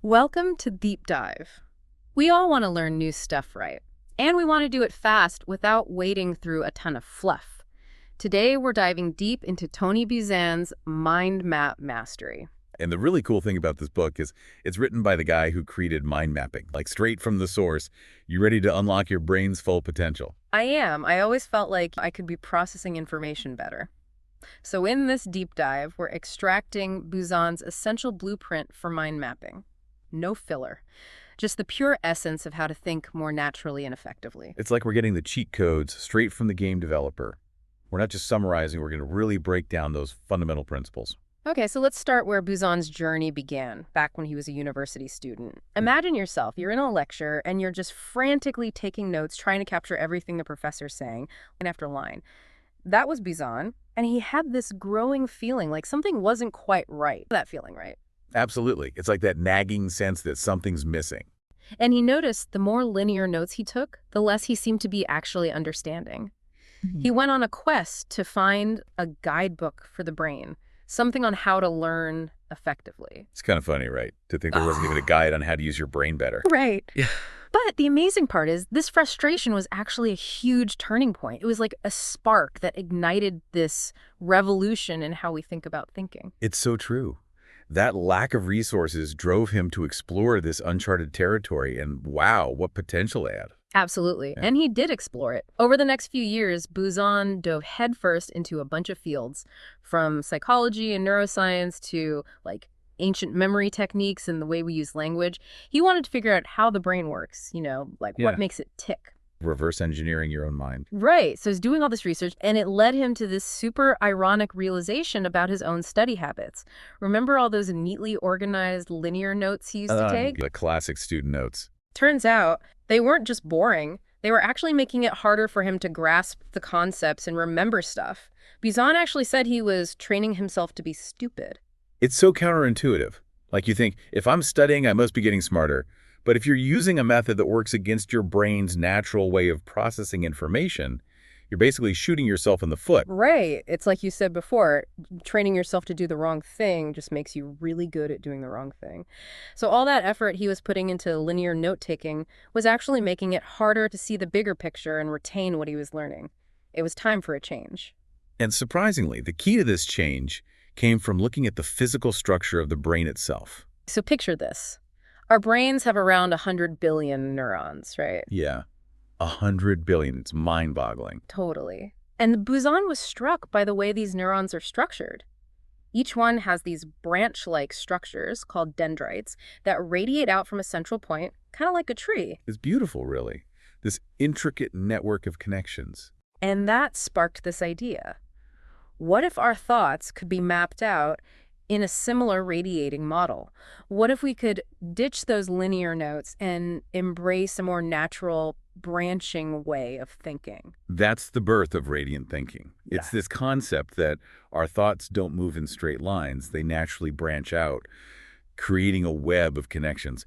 Welcome to Deep Dive. We all want to learn new stuff, right? And we want to do it fast without wading through a ton of fluff. Today, we're diving deep into Tony Buzan's mind map mastery. And the really cool thing about this book is it's written by the guy who created mind mapping, like straight from the source. You ready to unlock your brain's full potential? I am. I always felt like I could be processing information better. So in this deep dive, we're extracting Buzan's essential blueprint for mind mapping. No filler. Just the pure essence of how to think more naturally and effectively. It's like we're getting the cheat codes straight from the game developer. We're not just summarizing, we're going to really break down those fundamental principles. Okay, so let's start where Buzan's journey began, back when he was a university student. Imagine yourself, you're in a lecture, and you're just frantically taking notes, trying to capture everything the professor's saying, line after line. That was Buzan, and he had this growing feeling like something wasn't quite right. That feeling, right? Absolutely. It's like that nagging sense that something's missing. And he noticed the more linear notes he took, the less he seemed to be actually understanding. He went on a quest to find a guidebook for the brain, something on how to learn effectively. It's kind of funny, right? To think there wasn't even a guide on how to use your brain better. Right. Yeah. But the amazing part is this frustration was actually a huge turning point. It was like a spark that ignited this revolution in how we think about thinking. It's so true. That lack of resources drove him to explore this uncharted territory, and wow, what potential it had. Absolutely. Yeah. And he did explore it. Over the next few years, Buzan dove headfirst into a bunch of fields, from psychology and neuroscience to ancient memory techniques and the way we use language. He wanted to figure out how the brain works, what makes it tick. Reverse engineering your own mind. Right. So he's doing all this research, and it led him to this super ironic realization about his own study habits. Remember all those neatly organized linear notes he used to take? The classic student notes. Turns out they weren't just boring. They were actually making it harder for him to grasp the concepts and remember stuff. Buzan actually said he was training himself to be stupid. It's so counterintuitive. Like you think, if I'm studying, I must be getting smarter. But if you're using a method that works against your brain's natural way of processing information, you're basically shooting yourself in the foot. Right. It's like you said before, training yourself to do the wrong thing just makes you really good at doing the wrong thing. So all that effort he was putting into linear note-taking was actually making it harder to see the bigger picture and retain what he was learning. It was time for a change. And surprisingly, the key to this change came from looking at the physical structure of the brain itself. So picture this. Our brains have around 100 billion neurons, right? Yeah, 100 billion. It's mind-boggling. Totally. And Buzan was struck by the way these neurons are structured. Each one has these branch-like structures called dendrites that radiate out from a central point, kind of like a tree. It's beautiful, really. This intricate network of connections. And that sparked this idea. What if our thoughts could be mapped out in a similar radiating model? What if we could ditch those linear notes and embrace a more natural branching way of thinking? That's the birth of radiant thinking. It's Yeah. this concept that our thoughts don't move in straight lines. They naturally branch out, creating a web of connections.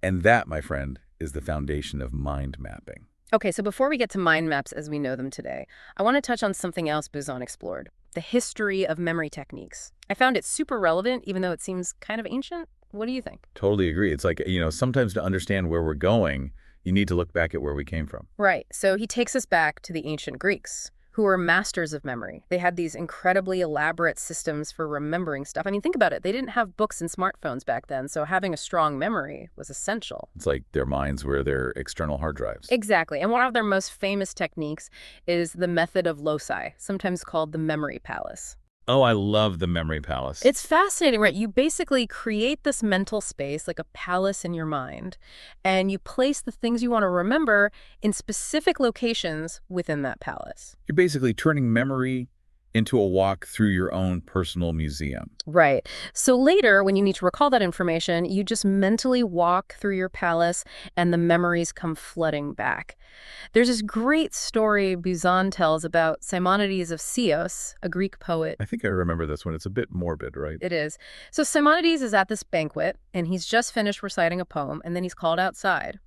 And that, my friend, is the foundation of mind mapping. Okay, so before we get to mind maps as we know them today, I want to touch on something else Buzan explored, the history of memory techniques. I found it super relevant, even though it seems kind of ancient. What do you think? Totally agree. It's like, sometimes to understand where we're going, you need to look back at where we came from. Right, so he takes us back to the ancient Greeks, who were masters of memory. They had these incredibly elaborate systems for remembering stuff. I mean, think about it. They didn't have books and smartphones back then, so having a strong memory was essential. It's like their minds were their external hard drives. Exactly, and one of their most famous techniques is the method of loci, sometimes called the memory palace. Oh, I love the memory palace. It's fascinating, right? You basically create this mental space, like a palace in your mind, and you place the things you want to remember in specific locations within that palace. You're basically turning memory into a walk through your own personal museum. Right. So later, when you need to recall that information, you just mentally walk through your palace and the memories come flooding back. There's this great story Buzan tells about Simonides of Chios, a Greek poet. I think I remember this one. It's a bit morbid, right? It is. So Simonides is at this banquet, and he's just finished reciting a poem, and then he's called outside.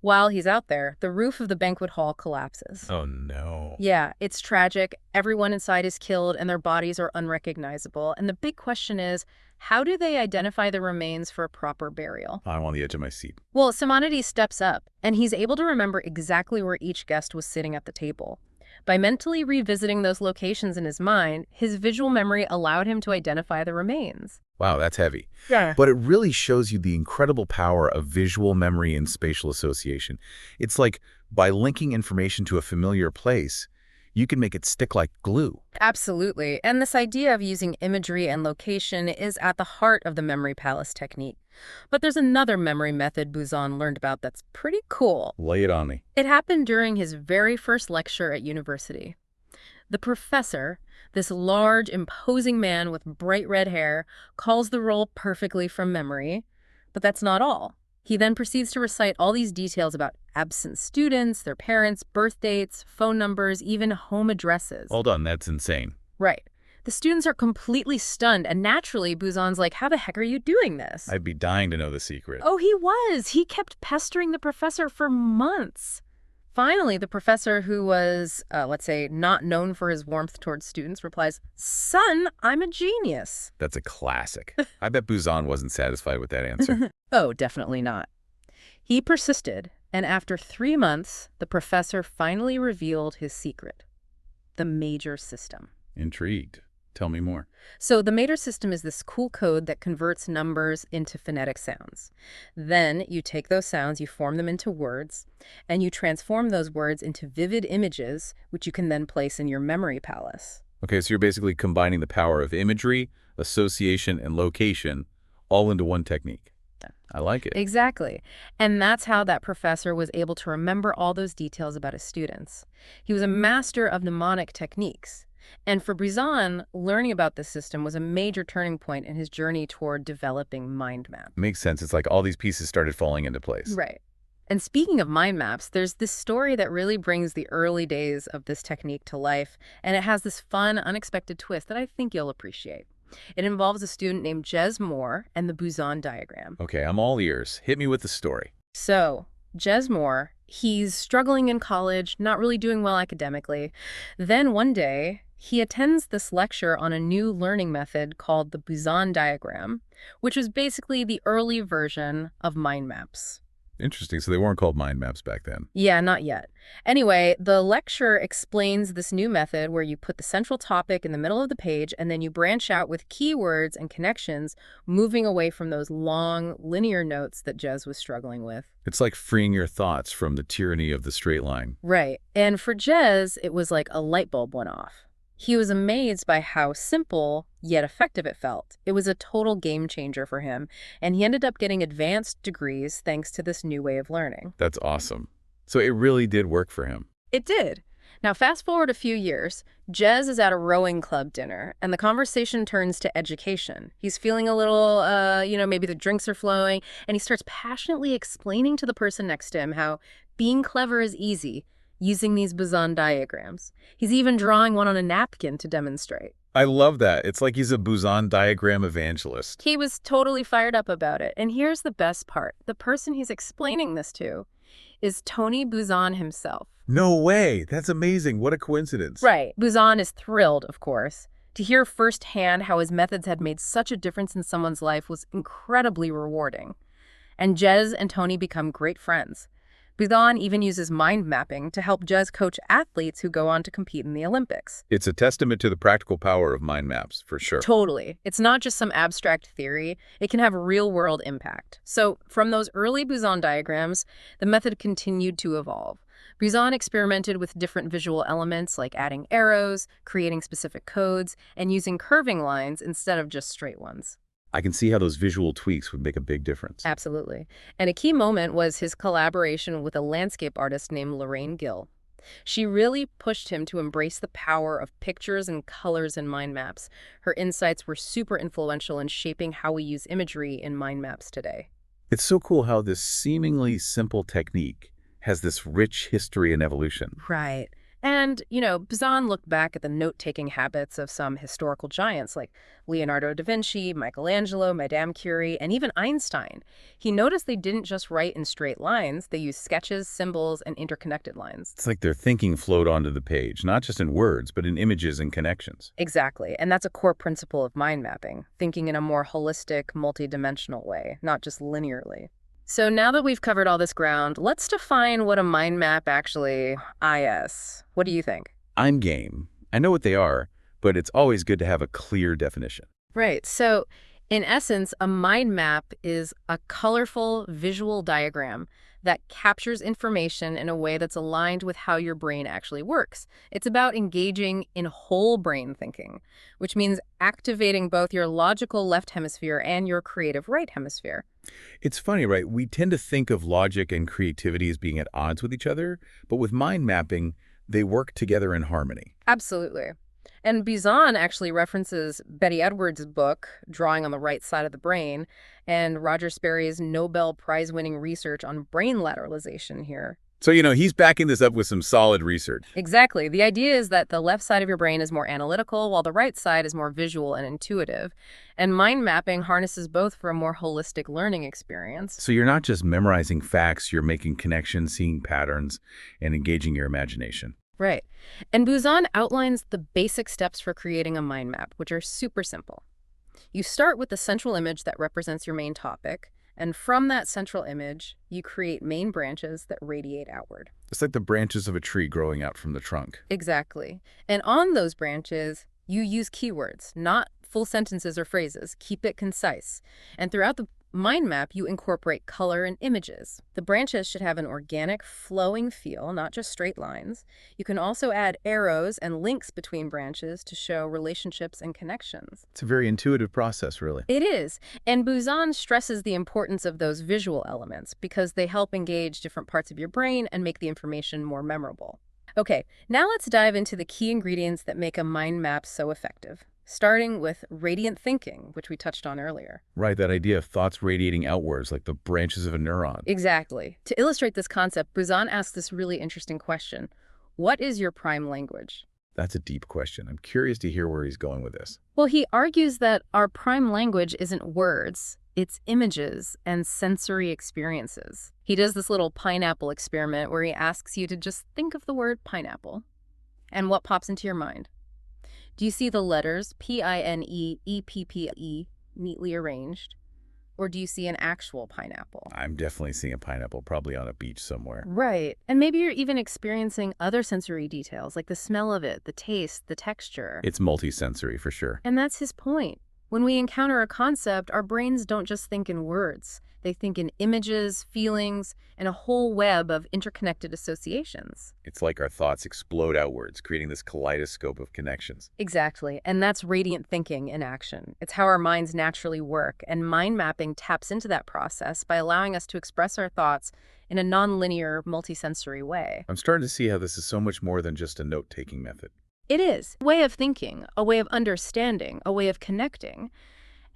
While he's out there, the roof of the banquet hall collapses. Oh, no. Yeah, it's tragic. Everyone inside is killed and their bodies are unrecognizable. And the big question is, how do they identify the remains for a proper burial? I'm on the edge of my seat. Well, Simonides steps up, and he's able to remember exactly where each guest was sitting at the table. By mentally revisiting those locations in his mind, his visual memory allowed him to identify the remains. Wow, that's heavy. Yeah. But it really shows you the incredible power of visual memory and spatial association. It's like by linking information to a familiar place, you can make it stick like glue. Absolutely. And this idea of using imagery and location is at the heart of the memory palace technique. But there's another memory method Buzan learned about that's pretty cool. Lay it on me. It happened during his very first lecture at university. The professor, this large, imposing man with bright red hair, calls the roll perfectly from memory. But that's not all. He then proceeds to recite all these details about absent students, their parents, birth dates, phone numbers, even home addresses. Hold on, that's insane. Right. The students are completely stunned, and naturally, Buzan's like, how the heck are you doing this? I'd be dying to know the secret. Oh, he was. He kept pestering the professor for months. Finally, the professor, who was, let's say, not known for his warmth towards students, replies, "Son, I'm a genius." That's a classic. I bet Buzan wasn't satisfied with that answer. Oh, definitely not. He persisted, and after 3 months, the professor finally revealed his secret: the major system. Intrigued. Tell me more. So the major system is this cool code that converts numbers into phonetic sounds. Then you take those sounds, you form them into words, and you transform those words into vivid images, which you can then place in your memory palace. Okay, so you're basically combining the power of imagery, association, and location all into one technique. I like it. Exactly. And that's how that professor was able to remember all those details about his students. He was a master of mnemonic techniques. And for Buzan, learning about this system was a major turning point in his journey toward developing mind maps. Makes sense. It's like all these pieces started falling into place. Right. And speaking of mind maps, there's this story that really brings the early days of this technique to life, and it has this fun, unexpected twist that I think you'll appreciate. It involves a student named Jez Moore and the Buzan diagram. Okay, I'm all ears. Hit me with the story. So, Jez Moore, he's struggling in college, not really doing well academically. Then one day, he attends this lecture on a new learning method called the Buzan diagram, which was basically the early version of mind maps. Interesting. So they weren't called mind maps back then. Yeah, not yet. Anyway, the lecture explains this new method where you put the central topic in the middle of the page and then you branch out with keywords and connections, moving away from those long, linear notes that Jez was struggling with. It's like freeing your thoughts from the tyranny of the straight line. Right. And for Jez, it was like a light bulb went off. He was amazed by how simple yet effective it felt. It was a total game changer for him, and he ended up getting advanced degrees thanks to this new way of learning. That's awesome. So it really did work for him. It did. Now, fast forward a few years, Jez is at a rowing club dinner, and the conversation turns to education. He's feeling a little, maybe the drinks are flowing, and he starts passionately explaining to the person next to him how being clever is easy, using these Buzan diagrams. He's even drawing one on a napkin to demonstrate. I love that. It's like he's a Buzan diagram evangelist. He was totally fired up about it. And here's the best part. The person he's explaining this to is Tony Buzan himself. No way. That's amazing. What a coincidence. Right. Buzan is thrilled, of course. To hear firsthand how his methods had made such a difference in someone's life was incredibly rewarding. And Jez and Tony become great friends. Buzan even uses mind mapping to help Jez coach athletes who go on to compete in the Olympics. It's a testament to the practical power of mind maps, for sure. Totally. It's not just some abstract theory. It can have real-world impact. So from those early Buzan diagrams, the method continued to evolve. Buzan experimented with different visual elements like adding arrows, creating specific codes, and using curving lines instead of just straight ones. I can see how those visual tweaks would make a big difference. Absolutely. And a key moment was his collaboration with a landscape artist named Lorraine Gill. She really pushed him to embrace the power of pictures and colors in mind maps. Her insights were super influential in shaping how we use imagery in mind maps today. It's so cool how this seemingly simple technique has this rich history and evolution. Right. And, Buzan looked back at the note-taking habits of some historical giants like Leonardo da Vinci, Michelangelo, Madame Curie, and even Einstein. He noticed they didn't just write in straight lines, they used sketches, symbols, and interconnected lines. It's like their thinking flowed onto the page, not just in words, but in images and connections. Exactly, and that's a core principle of mind mapping, thinking in a more holistic, multidimensional way, not just linearly. So now that we've covered all this ground, let's define what a mind map actually is. What do you think? I'm game. I know what they are, but it's always good to have a clear definition. Right. So, in essence, a mind map is a colorful visual diagram that captures information in a way that's aligned with how your brain actually works. It's about engaging in whole brain thinking, which means activating both your logical left hemisphere and your creative right hemisphere. It's funny, right? We tend to think of logic and creativity as being at odds with each other, but with mind mapping, they work together in harmony. Absolutely. And Buzan actually references Betty Edwards' book, Drawing on the Right Side of the Brain, and Roger Sperry's Nobel Prize-winning research on brain lateralization here. So, he's backing this up with some solid research. Exactly. The idea is that the left side of your brain is more analytical, while the right side is more visual and intuitive. And mind mapping harnesses both for a more holistic learning experience. So you're not just memorizing facts, you're making connections, seeing patterns, and engaging your imagination. Right. And Buzan outlines the basic steps for creating a mind map, which are super simple. You start with the central image that represents your main topic, and from that central image, you create main branches that radiate outward. It's like the branches of a tree growing out from the trunk. Exactly. And on those branches, you use keywords, not full sentences or phrases. Keep it concise. And throughout the mind map, you incorporate color and images. The branches should have an organic, flowing feel, not just straight lines. You can also add arrows and links between branches to show relationships and connections. It's a very intuitive process, really. It is. And Buzan stresses the importance of those visual elements because they help engage different parts of your brain and make the information more memorable. Okay, now let's dive into the key ingredients that make a mind map so effective. Starting with radiant thinking, which we touched on earlier. Right, that idea of thoughts radiating outwards like the branches of a neuron. Exactly. To illustrate this concept, Buzan asks this really interesting question. What is your prime language? That's a deep question. I'm curious to hear where he's going with this. Well, he argues that our prime language isn't words, it's images and sensory experiences. He does this little pineapple experiment where he asks you to just think of the word pineapple. And what pops into your mind? Do you see the letters P-I-N-E-E-P-P-E neatly arranged? Or do you see an actual pineapple? I'm definitely seeing a pineapple, probably on a beach somewhere. Right. And maybe you're even experiencing other sensory details, like the smell of it, the taste, the texture. It's multisensory for sure. And that's his point. When we encounter a concept, our brains don't just think in words. They think in images, feelings, and a whole web of interconnected associations. It's like our thoughts explode outwards, creating this kaleidoscope of connections. Exactly. And that's radiant thinking in action. It's how our minds naturally work, and mind mapping taps into that process by allowing us to express our thoughts in a nonlinear, multisensory way. I'm starting to see how this is so much more than just a note-taking method. It is a way of thinking, a way of understanding, a way of connecting.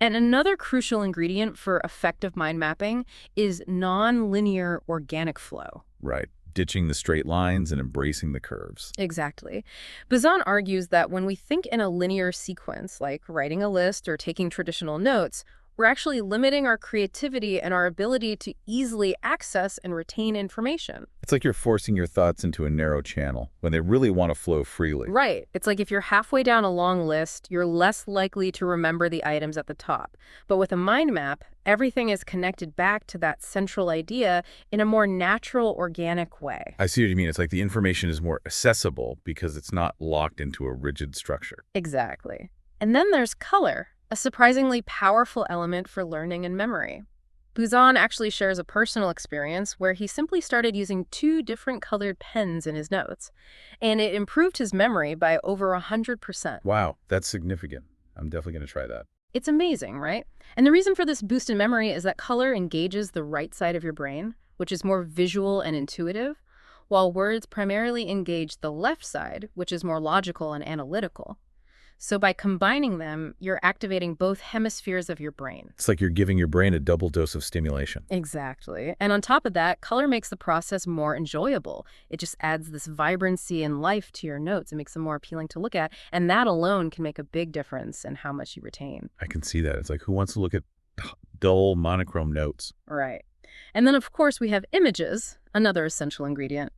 And another crucial ingredient for effective mind mapping is non-linear organic flow. Right. Ditching the straight lines and embracing the curves. Exactly. Buzan argues that when we think in a linear sequence, like writing a list or taking traditional notes, we're actually limiting our creativity and our ability to easily access and retain information. It's like you're forcing your thoughts into a narrow channel when they really want to flow freely. Right. It's like if you're halfway down a long list, you're less likely to remember the items at the top. But with a mind map, everything is connected back to that central idea in a more natural, organic way. I see what you mean. It's like the information is more accessible because it's not locked into a rigid structure. Exactly. And then there's color, a surprisingly powerful element for learning and memory. Buzan actually shares a personal experience where he simply started using 2 different colored pens in his notes, and it improved his memory by over 100%. Wow, that's significant. I'm definitely going to try that. It's amazing, right? And the reason for this boost in memory is that color engages the right side of your brain, which is more visual and intuitive, while words primarily engage the left side, which is more logical and analytical. So by combining them, you're activating both hemispheres of your brain. It's like you're giving your brain a double dose of stimulation. Exactly. And on top of that, color makes the process more enjoyable. It just adds this vibrancy and life to your notes. It makes them more appealing to look at. And that alone can make a big difference in how much you retain. I can see that. It's like, who wants to look at dull, monochrome notes? Right. And then, of course, we have images, another essential ingredient.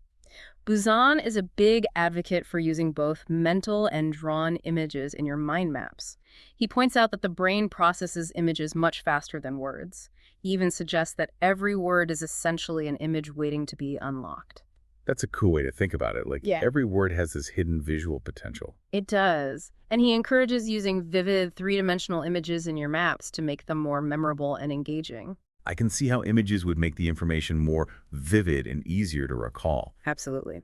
Buzan is a big advocate for using both mental and drawn images in your mind maps. He points out that the brain processes images much faster than words. He even suggests that every word is essentially an image waiting to be unlocked. That's a cool way to think about it. Like, Yeah. every word has this hidden visual potential. It does. And he encourages using vivid, three-dimensional images in your maps to make them more memorable and engaging. I can see how images would make the information more vivid and easier to recall. Absolutely.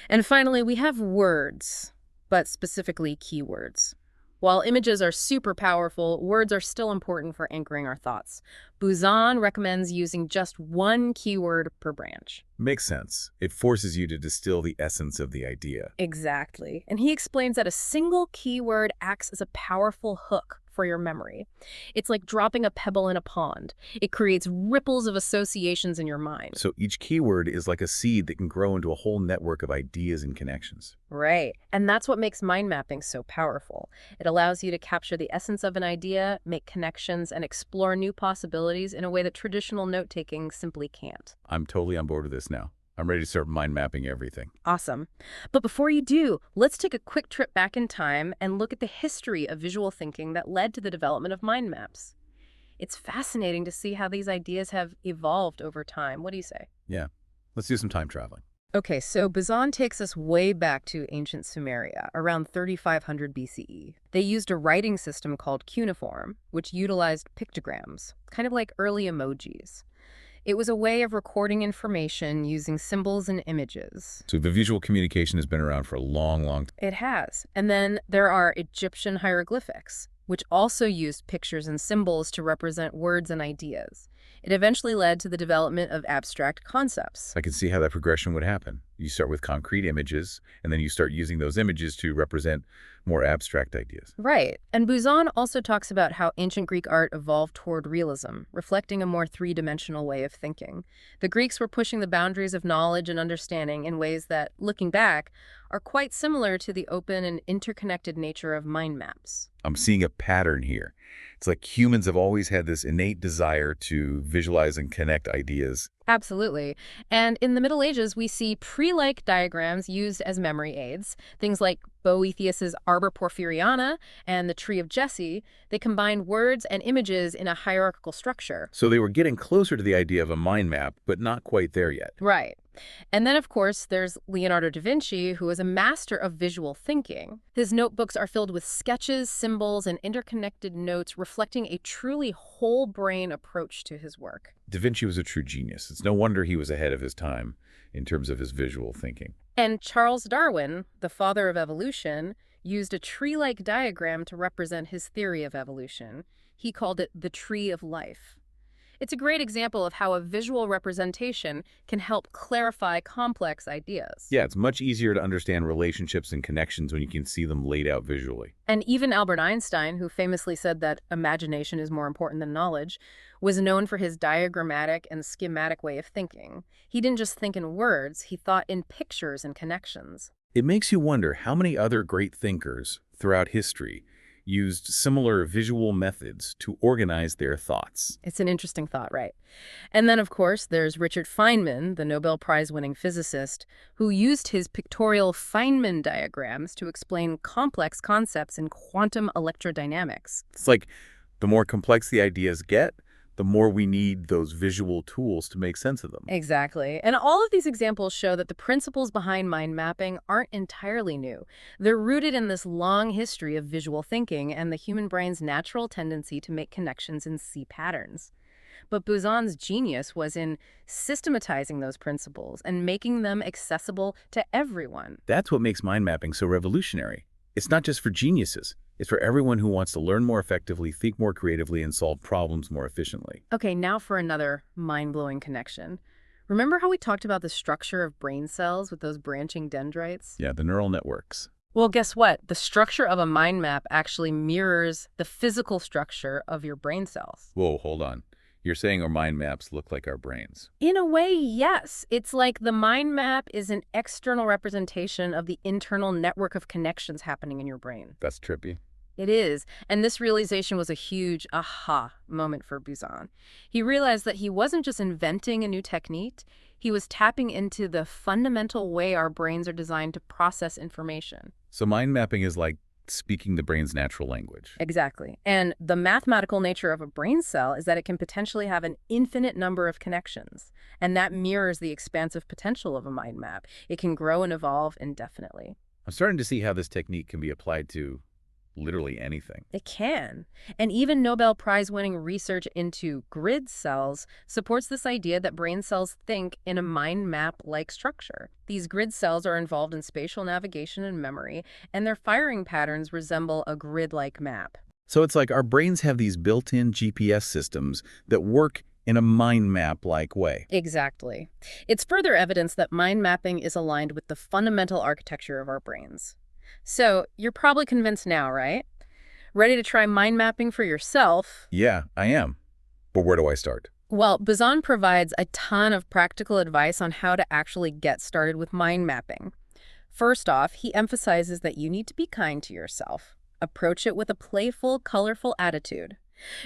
And finally, we have words, but specifically keywords. While images are super powerful, words are still important for anchoring our thoughts. Buzan recommends using just one keyword per branch. Makes sense. It forces you to distill the essence of the idea. Exactly. And he explains that a single keyword acts as a powerful hook for your memory. It's like dropping a pebble in a pond. It creates ripples of associations in your mind. So each keyword is like a seed that can grow into a whole network of ideas and connections. Right. And that's what makes mind mapping so powerful. It allows you to capture the essence of an idea, make connections, and explore new possibilities in a way that traditional note-taking simply can't. I'm totally on board with this now. I'm ready to start mind mapping everything. Awesome. But before you do, let's take a quick trip back in time and look at the history of visual thinking that led to the development of mind maps. It's fascinating to see how these ideas have evolved over time. What do you say? Yeah. Let's do some time traveling. Okay, so Buzan takes us way back to ancient Sumeria, around 3500 BCE. They used a writing system called cuneiform, which utilized pictograms, kind of like early emojis. It was a way of recording information using symbols and images. So the visual communication has been around for a long, long time. It has. And then there are Egyptian hieroglyphics, which also used pictures and symbols to represent words and ideas. It eventually led to the development of abstract concepts. I can see how that progression would happen. You start with concrete images, and then you start using those images to represent more abstract ideas. Right. And Buzan also talks about how ancient Greek art evolved toward realism, reflecting a more three-dimensional way of thinking. The Greeks were pushing the boundaries of knowledge and understanding in ways that, looking back, are quite similar to the open and interconnected nature of mind maps. I'm seeing a pattern here. It's like humans have always had this innate desire to visualize and connect ideas. Absolutely. And in the Middle Ages, we see tree-like diagrams used as memory aids. Things like Boethius's Arbor Porphyriana and the Tree of Jesse. They combine words and images in a hierarchical structure. So they were getting closer to the idea of a mind map, but not quite there yet. Right. And then, of course, there's Leonardo da Vinci, who is a master of visual thinking. His notebooks are filled with sketches, symbols, and interconnected notes reflecting a truly whole brain approach to his work. Da Vinci was a true genius. It's no wonder he was ahead of his time in terms of his visual thinking. And Charles Darwin, the father of evolution, used a tree-like diagram to represent his theory of evolution. He called it the tree of life. It's a great example of how a visual representation can help clarify complex ideas. Yeah, it's much easier to understand relationships and connections when you can see them laid out visually. And even Albert Einstein, who famously said that imagination is more important than knowledge, was known for his diagrammatic and schematic way of thinking. He didn't just think in words, he thought in pictures and connections. It makes you wonder how many other great thinkers throughout history used similar visual methods to organize their thoughts. It's an interesting thought, right? And then, of course, there's Richard Feynman, the Nobel Prize-winning physicist, who used his pictorial Feynman diagrams to explain complex concepts in quantum electrodynamics. It's like the more complex the ideas get, the more we need those visual tools to make sense of them. Exactly. And all of these examples show that the principles behind mind mapping aren't entirely new. They're rooted in this long history of visual thinking and the human brain's natural tendency to make connections and see patterns. But Buzan's genius was in systematizing those principles and making them accessible to everyone. That's what makes mind mapping so revolutionary. It's not just for geniuses. It's for everyone who wants to learn more effectively, think more creatively, and solve problems more efficiently. Okay, now for another mind-blowing connection. Remember how we talked about the structure of brain cells with those branching dendrites? Yeah, the neural networks. Well, guess what? The structure of a mind map actually mirrors the physical structure of your brain cells. Whoa, hold on. You're saying our mind maps look like our brains. In a way, yes. It's like the mind map is an external representation of the internal network of connections happening in your brain. That's trippy. It is. And this realization was a huge aha moment for Buzan. He realized that he wasn't just inventing a new technique, he was tapping into the fundamental way our brains are designed to process information. So mind mapping is like speaking the brain's natural language. Exactly. And the mathematical nature of a brain cell is that it can potentially have an infinite number of connections. And that mirrors the expansive potential of a mind map. It can grow and evolve indefinitely. I'm starting to see how this technique can be applied to literally anything. It can. And even Nobel Prize-winning research into grid cells supports this idea that brain cells think in a mind map-like structure. These grid cells are involved in spatial navigation and memory, and their firing patterns resemble a grid-like map. So it's like our brains have these built-in GPS systems that work in a mind map-like way. Exactly. It's further evidence that mind mapping is aligned with the fundamental architecture of our brains. So, you're probably convinced now, right? Ready to try mind mapping for yourself? Yeah, I am. But where do I start? Well, Buzan provides a ton of practical advice on how to actually get started with mind mapping. First off, he emphasizes that you need to be kind to yourself. Approach it with a playful, colorful attitude.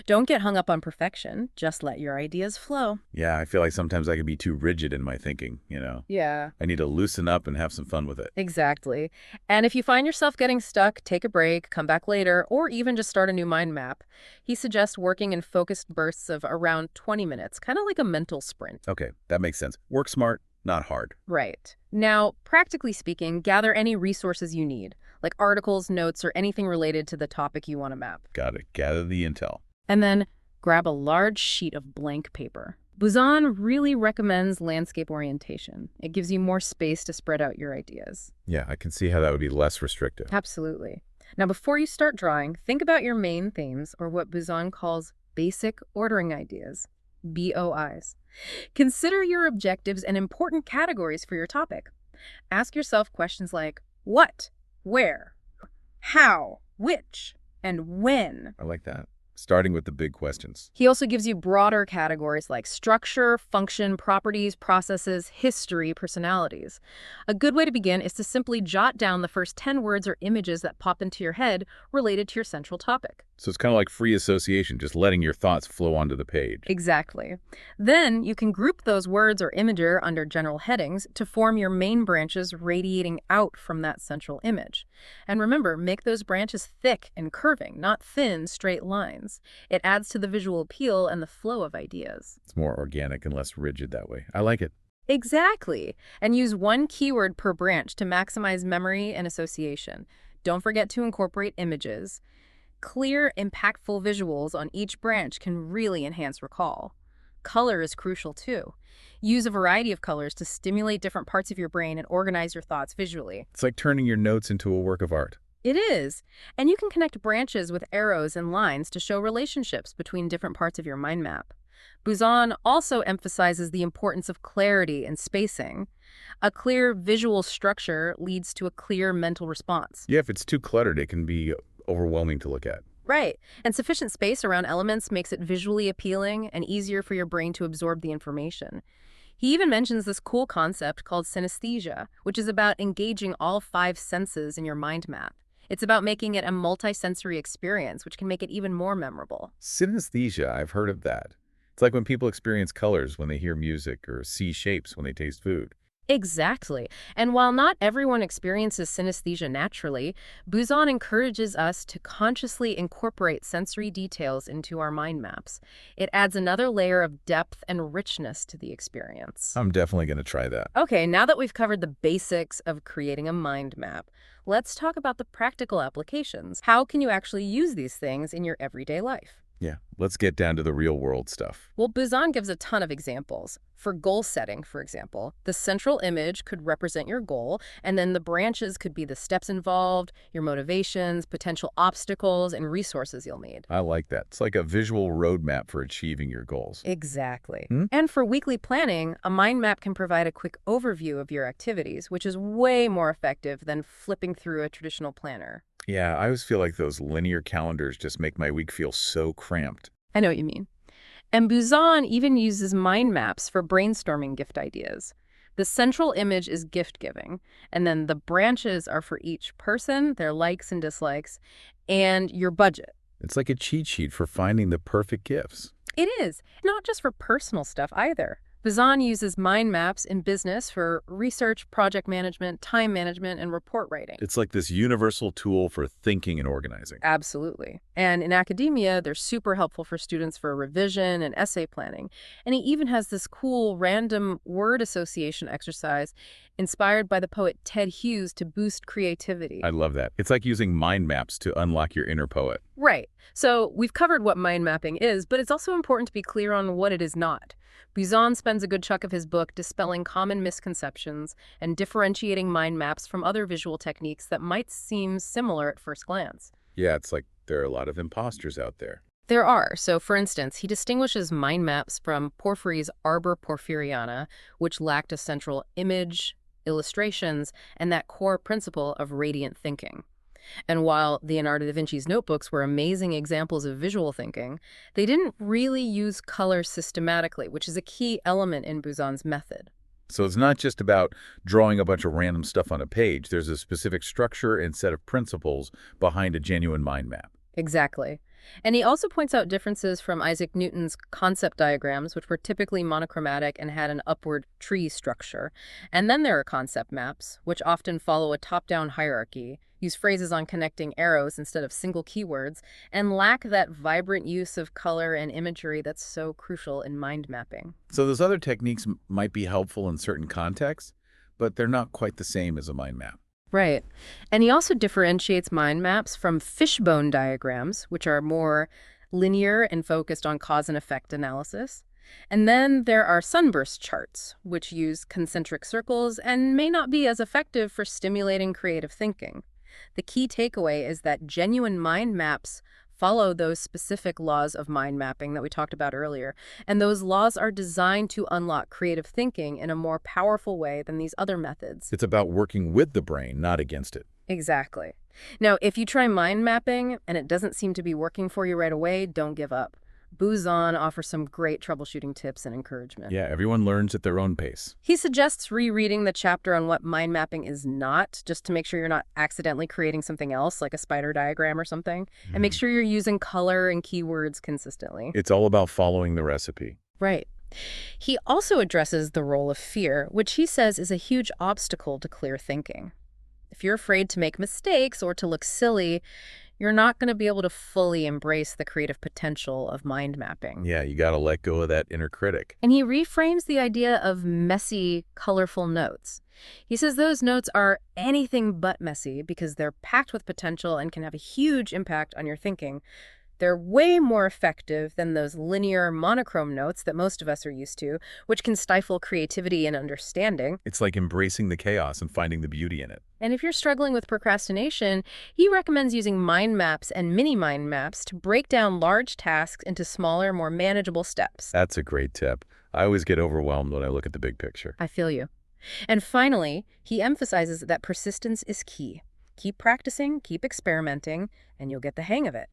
Don't get hung up on perfection. Just let your ideas flow. Yeah, I feel like sometimes I can be too rigid in my thinking. Yeah. I need to loosen up and have some fun with it. Exactly. And if you find yourself getting stuck, take a break, come back later, or even just start a new mind map. He suggests working in focused bursts of around 20 minutes, kind of like a mental sprint. Okay, that makes sense. Work smart, not hard. Right. Now, practically speaking, gather any resources you need, like articles, notes, or anything related to the topic you want to map. Got it. Gather the intel. And then grab a large sheet of blank paper. Buzan really recommends landscape orientation. It gives you more space to spread out your ideas. Yeah, I can see how that would be less restrictive. Absolutely. Now, before you start drawing, think about your main themes, or what Buzan calls basic ordering ideas, BOIs. Consider your objectives and important categories for your topic. Ask yourself questions like what, where, how, which, and when. I like that. Starting with the big questions. He also gives you broader categories like structure, function, properties, processes, history, personalities. A good way to begin is to simply jot down the first 10 words or images that pop into your head related to your central topic. So it's kind of like free association, just letting your thoughts flow onto the page. Exactly. Then you can group those words or imager under general headings to form your main branches radiating out from that central image. And remember, make those branches thick and curving, not thin, straight lines. It adds to the visual appeal and the flow of ideas. It's more organic and less rigid that way. I like it. Exactly. And use one keyword per branch to maximize memory and association. Don't forget to incorporate images. Clear, impactful visuals on each branch can really enhance recall. Color is crucial too. Use a variety of colors to stimulate different parts of your brain and organize your thoughts visually. It's like turning your notes into a work of art. It is. And you can connect branches with arrows and lines to show relationships between different parts of your mind map. Buzan also emphasizes the importance of clarity and spacing. A clear visual structure leads to a clear mental response. Yeah, if it's too cluttered, it can be overwhelming to look at. Right. And sufficient space around elements makes it visually appealing and easier for your brain to absorb the information. He even mentions this cool concept called synesthesia, which is about engaging all 5 senses in your mind map. It's about making it a multisensory experience, which can make it even more memorable. Synesthesia, I've heard of that. It's like when people experience colors when they hear music or see shapes when they taste food. Exactly. And while not everyone experiences synesthesia naturally, Buzan encourages us to consciously incorporate sensory details into our mind maps. It adds another layer of depth and richness to the experience. I'm definitely going to try that. Okay, now that we've covered the basics of creating a mind map, let's talk about the practical applications. How can you actually use these things in your everyday life? Yeah, let's get down to the real world stuff. Well, Buzan gives a ton of examples. For goal setting, for example, the central image could represent your goal, and then the branches could be the steps involved, your motivations, potential obstacles, and resources you'll need. I like that. It's like a visual roadmap for achieving your goals. Exactly. Hmm? And for weekly planning, a mind map can provide a quick overview of your activities, which is way more effective than flipping through a traditional planner. Yeah, I always feel like those linear calendars just make my week feel so cramped. I know what you mean. And Buzan even uses mind maps for brainstorming gift ideas. The central image is gift giving, and then the branches are for each person, their likes and dislikes, and your budget. It's like a cheat sheet for finding the perfect gifts. It is, not just for personal stuff either. Buzan uses mind maps in business for research, project management, time management, and report writing. It's like this universal tool for thinking and organizing. Absolutely. And in academia, they're super helpful for students for revision and essay planning. And he even has this cool random word association exercise inspired by the poet Ted Hughes to boost creativity. I love that. It's like using mind maps to unlock your inner poet. Right. So we've covered what mind mapping is, but it's also important to be clear on what it is not. Buzan spends a good chunk of his book dispelling common misconceptions and differentiating mind maps from other visual techniques that might seem similar at first glance. Yeah, it's like there are a lot of imposters out there. There are. So, for instance, he distinguishes mind maps from Porphyry's Arbor Porphyriana, which lacked a central image, illustrations, and that core principle of radiant thinking. And while Leonardo da Vinci's notebooks were amazing examples of visual thinking, they didn't really use color systematically, which is a key element in Buzan's method. So it's not just about drawing a bunch of random stuff on a page. There's a specific structure and set of principles behind a genuine mind map. Exactly. And he also points out differences from Isaac Newton's concept diagrams, which were typically monochromatic and had an upward tree structure. And then there are concept maps, which often follow a top-down hierarchy, use phrases on connecting arrows instead of single keywords, and lack that vibrant use of color and imagery that's so crucial in mind mapping. So those other techniques might be helpful in certain contexts, but they're not quite the same as a mind map. Right. And he also differentiates mind maps from fishbone diagrams, which are more linear and focused on cause and effect analysis. And then there are sunburst charts, which use concentric circles and may not be as effective for stimulating creative thinking. The key takeaway is that genuine mind maps follow those specific laws of mind mapping that we talked about earlier, and those laws are designed to unlock creative thinking in a more powerful way than these other methods. It's about working with the brain, not against it. Exactly. Now, if you try mind mapping and it doesn't seem to be working for you right away, don't give up. Buzan offers some great troubleshooting tips and encouragement. Yeah, everyone learns at their own pace. He suggests rereading the chapter on what mind mapping is not, just to make sure you're not accidentally creating something else, like a spider diagram or something, and make sure you're using color and keywords consistently. It's all about following the recipe. Right. He also addresses the role of fear, which he says is a huge obstacle to clear thinking. If you're afraid to make mistakes or to look silly, you're not going to be able to fully embrace the creative potential of mind mapping. Yeah, you got to let go of that inner critic. And he reframes the idea of messy, colorful notes. He says those notes are anything but messy because they're packed with potential and can have a huge impact on your thinking. They're way more effective than those linear monochrome notes that most of us are used to, which can stifle creativity and understanding. It's like embracing the chaos and finding the beauty in it. And if you're struggling with procrastination, he recommends using mind maps and mini mind maps to break down large tasks into smaller, more manageable steps. That's a great tip. I always get overwhelmed when I look at the big picture. I feel you. And finally, he emphasizes that persistence is key. Keep practicing, keep experimenting, and you'll get the hang of it.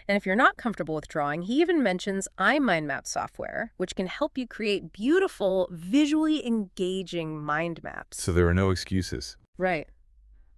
And if you're not comfortable with drawing, he even mentions iMindMap software, which can help you create beautiful, visually engaging mind maps. So there are no excuses. Right.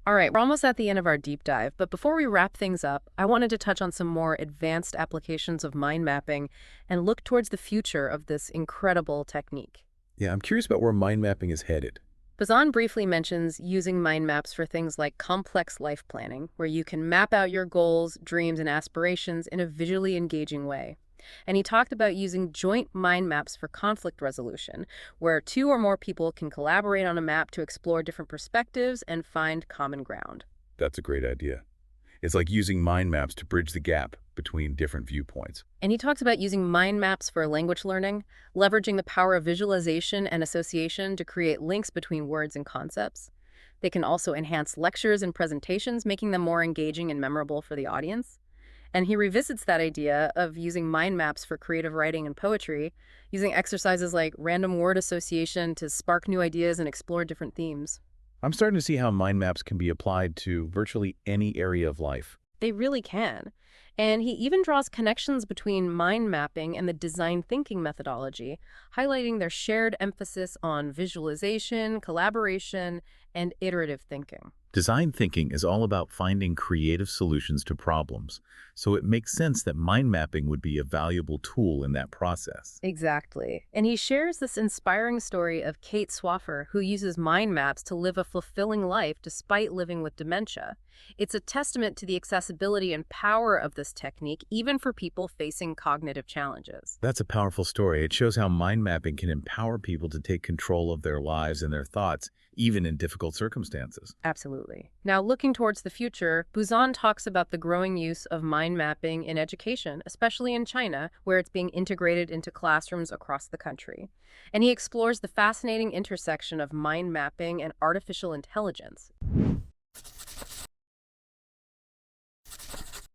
All right, we're almost at the end of our deep dive, but before we wrap things up, I wanted to touch on some more advanced applications of mind mapping and look towards the future of this incredible technique. Yeah, I'm curious about where mind mapping is headed. Buzan briefly mentions using mind maps for things like complex life planning, where you can map out your goals, dreams, and aspirations in a visually engaging way. And he talked about using joint mind maps for conflict resolution, where two or more people can collaborate on a map to explore different perspectives and find common ground. That's a great idea. It's like using mind maps to bridge the gap between different viewpoints. And he talks about using mind maps for language learning, leveraging the power of visualization and association to create links between words and concepts. They can also enhance lectures and presentations, making them more engaging and memorable for the audience. And he revisits that idea of using mind maps for creative writing and poetry, using exercises like random word association to spark new ideas and explore different themes. I'm starting to see how mind maps can be applied to virtually any area of life. They really can. And he even draws connections between mind mapping and the design thinking methodology, highlighting their shared emphasis on visualization, collaboration, and iterative thinking. Design thinking is all about finding creative solutions to problems, so it makes sense that mind mapping would be a valuable tool in that process. Exactly. And he shares this inspiring story of Kate Swaffer, who uses mind maps to live a fulfilling life despite living with dementia. It's a testament to the accessibility and power of this technique, even for people facing cognitive challenges. That's a powerful story. It shows how mind mapping can empower people to take control of their lives and their thoughts, even in difficult circumstances. Absolutely. Now, looking towards the future, Buzan talks about the growing use of mind mapping in education, especially in China, where it's being integrated into classrooms across the country. And he explores the fascinating intersection of mind mapping and artificial intelligence.